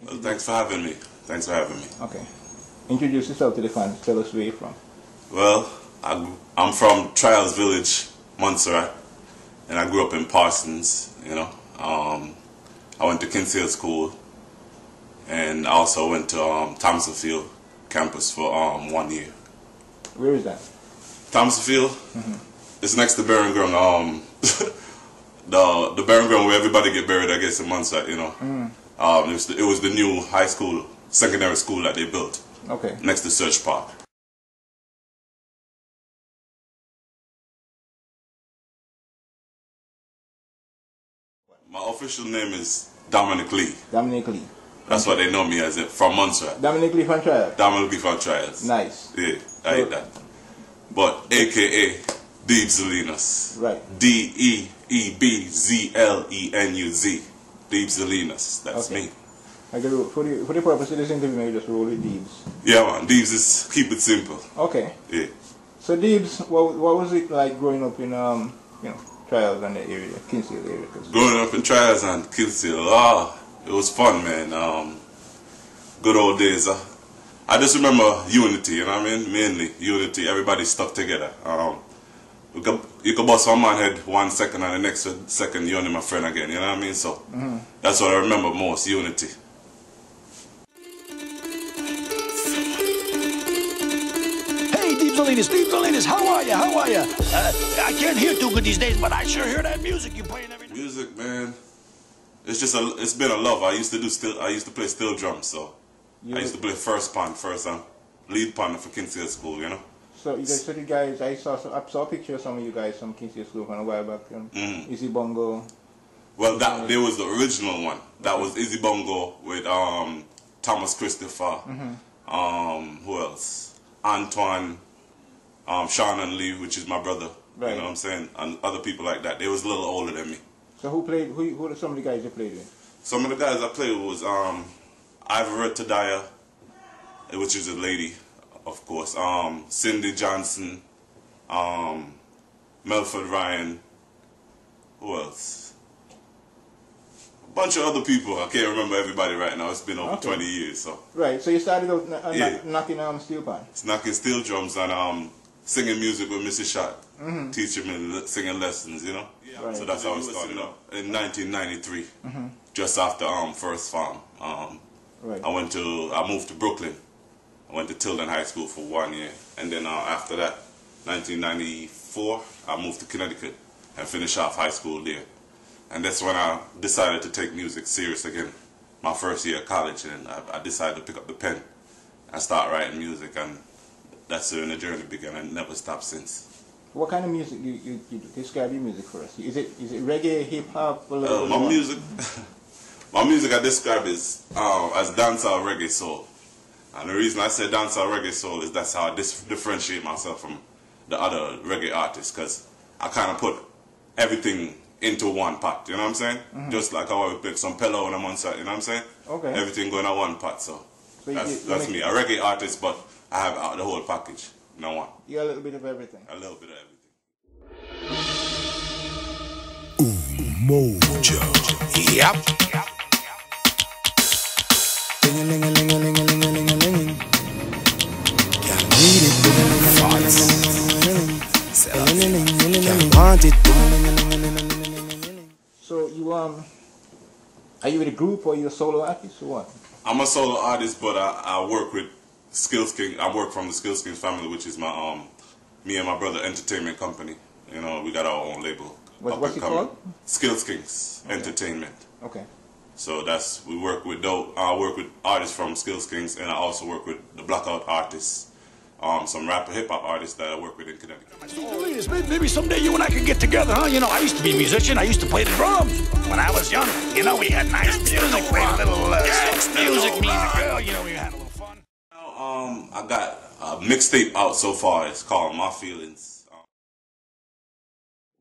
Well, thanks for having me. Thanks for having me. Okay. Introduce yourself to the fans. Tell us where you're from. Well, I'm from Trials Village, Montserrat, and I grew up in Parsons, you know. I went to Kinsale School, and I also went to Thompsonfield campus for 1 year. Where is that? Thompsonfield? It's next to Burying Ground. The Burying Ground where everybody get buried, I guess, in Montserrat, you know. It was the new high school, secondary school that they built. Okay. Next to Search Park. My official name is Dominic Lee. Dominic Lee. That's what they know me as, from Montserrat. Dominic Lee from Trials. Dominic Lee from Trials. Nice. Yeah, I hate that. But AKA Deebzlenuz. Right. Deebzlenuz. Deebzlenus. That's Okay. me. For the purpose of this interview, maybe just roll with Deebz. Yeah, man. Deebz is keep it simple. Okay. Yeah. So Deebz, what was it like growing up in Trials and the area, Kinsale area? Growing up in Trials and Kinsale, it was fun, man. Good old days. I just remember unity, you know what I mean? Mainly unity. Everybody stuck together. You could bust one man head 1 second and the next second you're only my friend again, you know what I mean? So that's what I remember most, unity. Hey, Deebzlenus, how are you? I can't hear too good these days, but I sure hear that music you playing every night. Music, man. It's been a love. I used to play steel drums, so I used to play lead pan for Kinsale School, you know. So you guys, I saw a picture of some of you guys from Kinsale School from a while back. Izzy Bongo. Well, there was the original one. That was Izzy Bongo with Thomas Christopher. Who else? Antoine, Sean and Lee, which is my brother. Right. You know what I'm saying? And other people like that. They was a little older than me. So who are some of the guys you played with? Some of the guys I played with was Ivor Tadaya, which is a lady, of course. Cindy Johnson, Melford Ryan. Who else? A bunch of other people. I can't remember everybody right now. It's been over 20 years. So. Right. So you started out knocking steel pan. It's knocking steel drums and singing music with Mrs. Shot, teaching me singing lessons, you know. Right. So that's how it started out in 1993, just after First Farm. Right. I moved to Brooklyn. I went to Tilden High School for 1 year, and then after that, 1994, I moved to Connecticut and finished off high school there. And that's when I decided to take music serious again. My first year of college, and I decided to pick up the pen and start writing music, and that's when the journey began and never stopped since. What kind of music you describe your music for us? Is it reggae, hip hop? My music I describe as dancehall reggae soul. And the reason I say dancehall reggae soul is that's how I differentiate myself from the other reggae artists, because I kind of put everything into one pot, you know what I'm saying? Just like how I would pick some pillow and I'm on side, you know what I'm saying? Okay. Everything going on one pot, so that's me. A reggae artist, but I have the whole package, no one. You got a little bit of everything. A little bit of everything. Mojo. Yep. Ding-a-ling-a-ling-a-ling-a-ling-a-ling-a-ling. Can't read it. Can't want it. So you are you with a group or you a solo artist or what? I'm a solo artist, but I work with Skills King. I work from the Skills Kings family, which is my me and my brother entertainment company. You know, we got our own label. What's it called? Skills Kings Entertainment. Okay. So we work with I work with artists from Skills Kings, and I also work with the Blackout artists, some rapper hip hop artists that I work with in Connecticut. Maybe someday you and I could get together, huh? You know, I used to be a musician. I used to play the drums when I was young. You know, we had nice music, played a little music, me and the girl. You know, we had a little fun. I got a mixtape out so far. It's called My Feelings.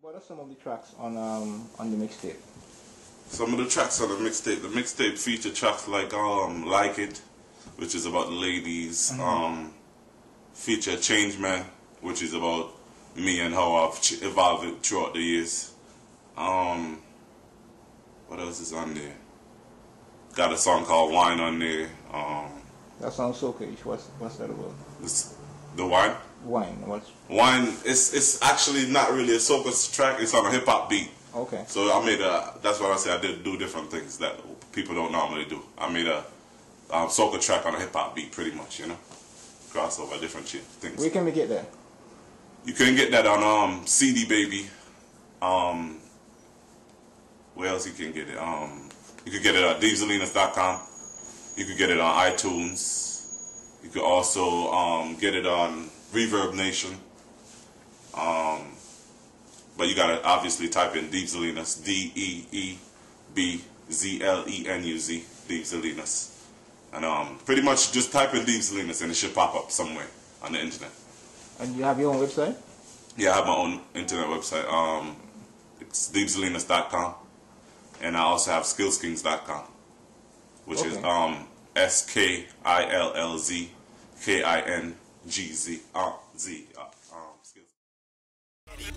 What are some of the tracks on the mixtape? Some of the tracks on the mixtape feature tracks like Like It, which is about the ladies. Feature Change Man, which is about me and how I've evolved throughout the years. What else is on there? got a song called Wine on there. That sounds so good. What's that about? The Wine? Wine. What's Wine, it's actually not really a soca track. It's on a hip hop beat. okay? So I made that's why I say I did do different things that people don't normally do. I made a soca track on a hip hop beat, pretty much, you know, crossover, different things. Where can we get that? You can get that on CD Baby. Where else you can get it? You could get it at Deebzlenus.com. You could get it on iTunes. You could also get it on Reverb Nation. But you gotta obviously type in Deebzlenus, Deebzlenuz, Deebzlenus, and pretty much just type in Deebzlenus and it should pop up somewhere on the internet. And you have your own website? Yeah, I have my own internet website. It's Deebzlenus.com, and I also have skillskings.com, which is SKILLZKINGZ.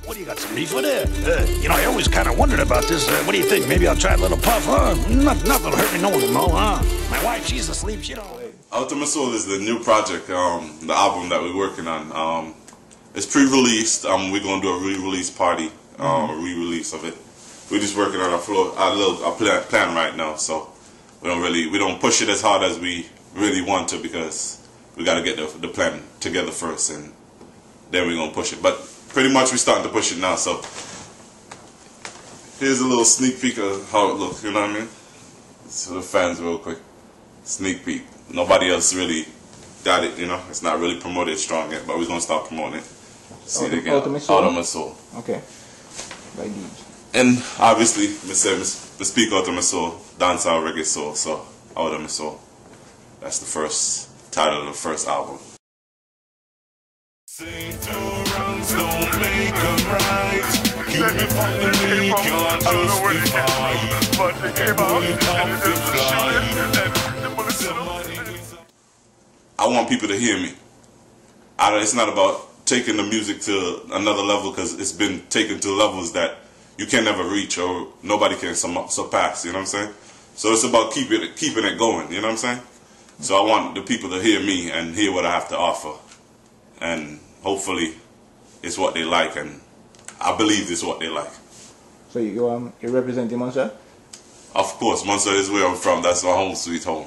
What do you got, some beef with it? You know, I always kind of wondered about this. What do you think? Maybe I'll try a little puff, huh? Nothing will hurt me, no one will know, huh? My wife, she's asleep, she don't. Ultimate Soul is the new project, the album that we're working on. It's pre-released. We're gonna do a re-release party, a re-release of it. We're just working on our plan right now, so we don't push it as hard as we really want to because we got to get the plan together first, and then we're gonna push it. But pretty much we're starting to push it now. So here's a little sneak peek of how it looks. You know what I mean? So the fans, real quick, sneak peek. Nobody else really got it. You know, it's not really promoted strong yet, but we're gonna start promoting it. See it again. Ultimate Soul. Ultimate Soul. Okay. By Deebz. And obviously, we speak Ultimate Soul, dancehall reggae soul. So Ultimate Soul. That's the first title of the first album. Say two wrongs don't make them right. Keep me from the lead, can't justify. But the bullet come to fly. I want people to hear me. It's not about taking the music to another level because it's been taken to levels that you can never reach or nobody can surpass. You know what I'm saying? So it's about keeping it going. You know what I'm saying? So I want the people to hear me and hear what I have to offer. And hopefully it's what they like, and I believe it's what they like. So you representing Montserrat? Of course, Montserrat is where I'm from. That's my home sweet home.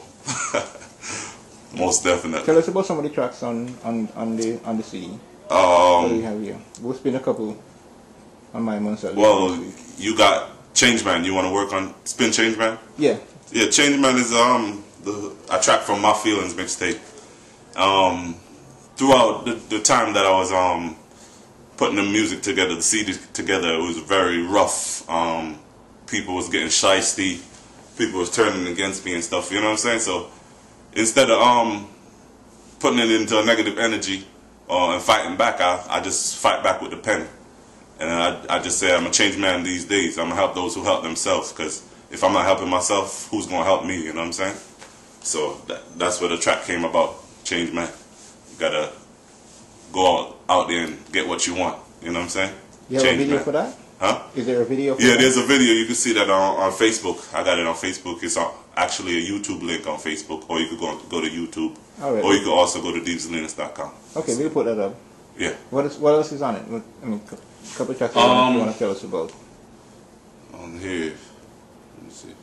Most definitely. Tell us about some of the tracks on the CD. What do we have here? We'll spin a couple on my Montserrat. Well, you got Change Man. You want to work on Spin Change Man? Yeah. Yeah, Change Man is a track from My Feelings mixtape. Throughout the time that I was putting the music together, the CD together, it was very rough. People was getting shysty. People was turning against me and stuff. You know what I'm saying? So instead of putting it into a negative energy and fighting back, I just fight back with the pen. And I just say I'm a change man these days. I'm gonna help those who help themselves. Because if I'm not helping myself, who's gonna help me? You know what I'm saying? So that's where the track came about. Change Man. You gotta go out there and get what you want. You know what I'm saying? You have a video for that? Huh? Is there a video for that? Yeah, there's a video. You can see that on Facebook. I got it on Facebook. It's actually a YouTube link on Facebook, or you could go to YouTube. All right. Or you could also go to Deebzlenus.com. Okay, we'll put that up. Yeah. What else is on it? I mean, a couple of tracks you want to tell us about. On here, let me see.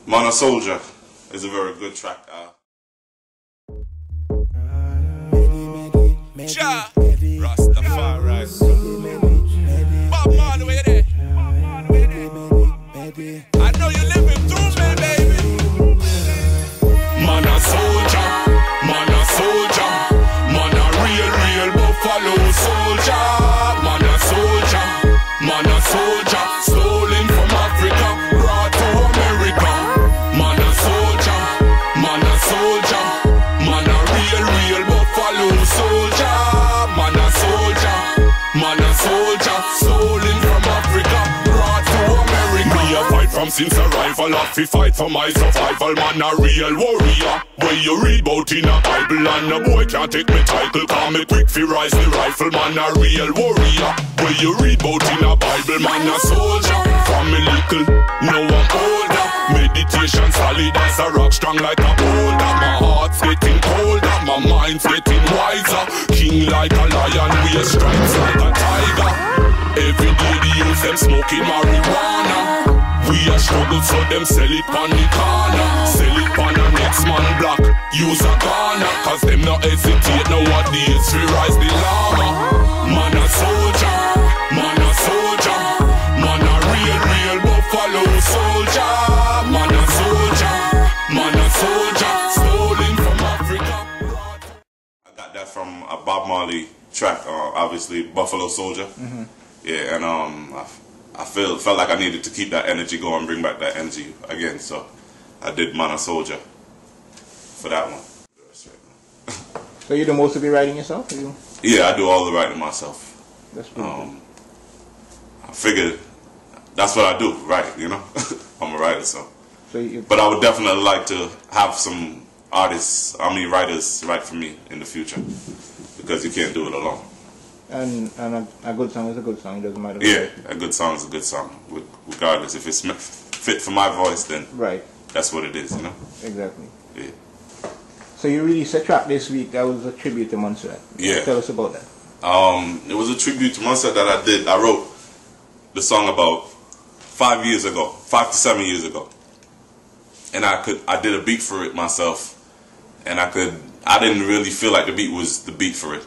Mana Soldier is a very good track. Ja, Rastafari. Bob Marley, where you there? I know you're living through me, baby. Man a soldier, man a real buffalo soldier. Man a soldier, stolen from Africa, brought to America. Man a soldier, man a real buffalo soldier. since a rifle off fi fight for my survival. Man a real warrior. Where you read about in a Bible, and a boy can't take me title. Call me quick fi rise the rifle. Man a real warrior. Where you read about in a Bible, man a soldier. From me little, now I'm older. Meditation solid as a rock, strong like a boulder. My heart's getting colder, my mind's getting wiser. King like a lion, we stripes like a tiger. Every day the youth them smoking marijuana. We a struggle so them sell it on the corner. Sell it on the next man block, use a corner. Cause them not hesitate nowadays, we rise the llama. Man a soldier, man a soldier. Man a real buffalo soldier. Man a soldier, man a soldier. Stolen from Africa. I got that from a Bob Marley track, obviously Buffalo Soldier. Yeah, and I felt like I needed to keep that energy going, bring back that energy again. So I did Man a Soldier for that one. So you do most of your writing yourself? Or you? Yeah, I do all the writing myself. That's pretty good. I figured that's what I do, right? You know, I'm a writer, so. So but I would definitely like to have some writers write for me in the future, because you can't do it alone. And a good song is a good song. It doesn't matter. Yeah, a good song is a good song, regardless. If it's fit for my voice, then right. That's what it is, you know. Exactly. Yeah. So you released a track this week that was a tribute to Montserrat. Yeah. Tell us about that. It was a tribute to Montserrat that I did. I wrote the song about 5 to 7 years ago, and I did a beat for it myself, and I didn't really feel like the beat was the beat for it.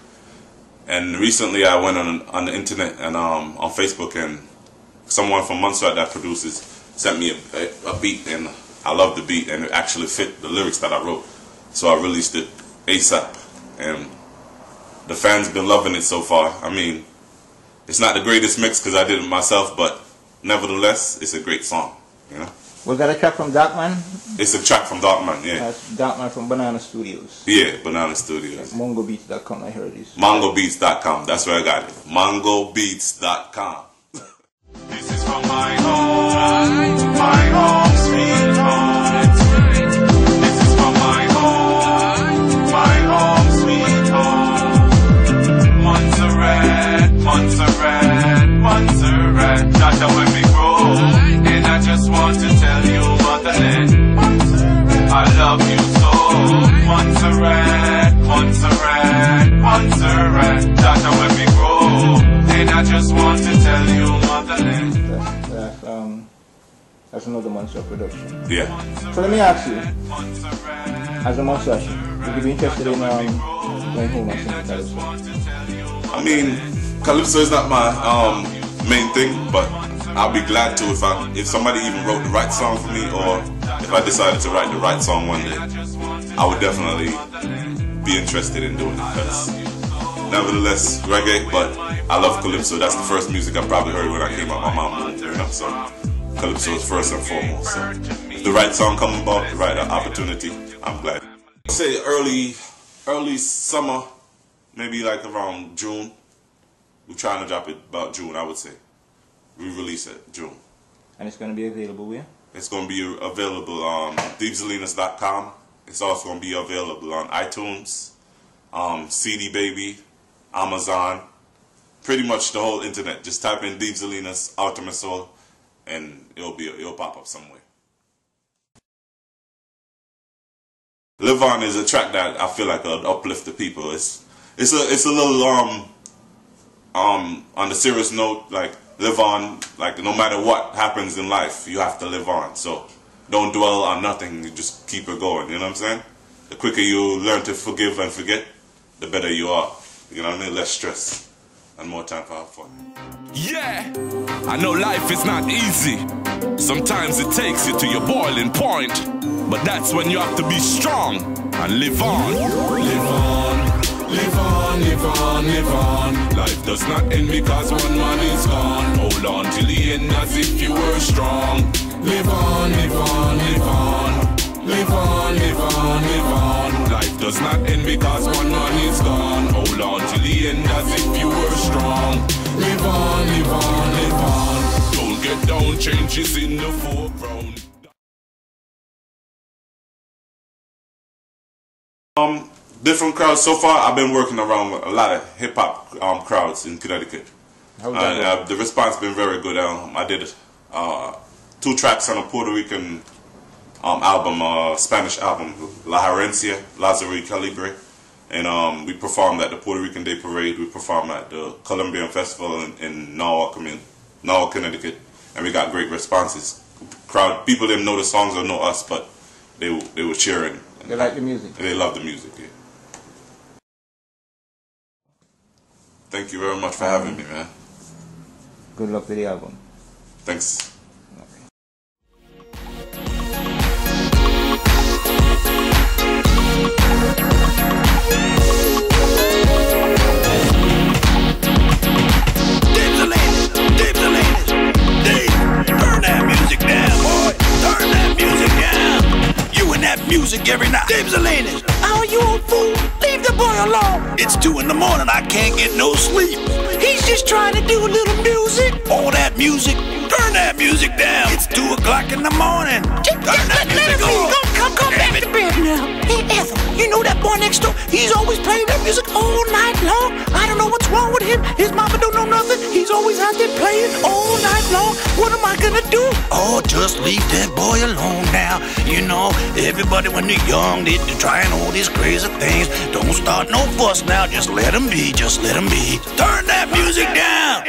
And recently I went on the internet and on Facebook, and someone from Montserrat that produces sent me a beat, and I loved the beat, and it actually fit the lyrics that I wrote. So I released it ASAP, and the fans been loving it so far. I mean, it's not the greatest mix because I did it myself, but nevertheless, it's a great song, you know. Was that a track from Darkman? It's a track from Darkman, yeah. That's Darkman from Banana Studios. Yeah, Banana Studios. MongoBeats.com, I heard this. MongoBeats.com, that's where I got it. MongoBeats.com. This is from my home sweet home. This is from my home sweet home. Montserrat, Montserrat, Montserrat, that's how we grow. And I just want to tell you, motherland, I love you so. Montserrat, Montserrat, Montserrat, that's how we grow. And I just want to tell you, motherland. That's another Montserrat production. Yeah. So let me ask you, as a Montserratian, would you be interested in going home and singing Calypso? I mean, Calypso is not my main thing, but I'll be glad to if somebody even wrote the right song for me, or if I decided to write the right song one day, I would definitely be interested in doing it, because nevertheless, reggae, but I love Calypso. That's the first music I probably heard when I came out my mom, you know, so Calypso is first and foremost. So if the right song comes about, the right opportunity, I'm glad. I'd say early summer, maybe like around June. We're trying to drop it about June, I would say. We release it June. And it's going to be available where? It's going to be available on Deebzlenus.com. It's also going to be available on iTunes, CD Baby, Amazon, pretty much the whole internet. Just type in Deebzlenus, Ultimate Soul, and it'll pop up somewhere. Live On is a track that I feel like will uplift the people. It's a little on the serious note, like live on, like no matter what happens in life, you have to live on. So don't dwell on nothing, you just keep it going, you know what I'm saying? The quicker you learn to forgive and forget, the better you are. You know what I mean? Less stress and more time for have fun. Yeah, I know life is not easy. Sometimes it takes you to your boiling point, but that's when you have to be strong and live on. Live on, live on, live on, live on. Life does not end because one man is gone. Hold on till the end as if you were strong. Live on, live on, live on. Live on, live on, live on. Life does not end because one man is gone. Hold on till the end as if you were strong. Live on, live on, live on. Don't get down, changes in the foreground. Different crowds. So far, I've been working around with a lot of hip hop crowds in Connecticut. The response been very good. I did 2 tracks on a Puerto Rican album, Spanish album, La Herencia, Lazare Calibre, and we performed at the Puerto Rican Day Parade. We performed at the Colombian Festival in Norwalk, Connecticut, and we got great responses. People didn't know the songs or know us, but they were cheering. They like the music. They love the music. Yeah. Thank you very much for having me, man. Good luck with the album. Thanks. Deebzlenuz, turn that music down, boy. Turn that music down. You and that music every night. Deebzlenuz, how are you, old fool? Leave the boy alone. It's 2 in the morning, I can't get no sleep. He's just trying to do a little music. All that music, turn that music down. It's 2 o'clock in the morning. Turn that music on. Come back to bed now. Hey, Ethel, you know that boy next door? He's always playing that music all night long. I don't know what's wrong with him. His mama don't know nothing. He's always out there playing all night long. What am I gonna do? Oh, just leave that boy alone now. You know, everybody when they're young, they're trying all these crazy things. Don't start no fuss now. Just let him be. Just let him be. Turn that music down.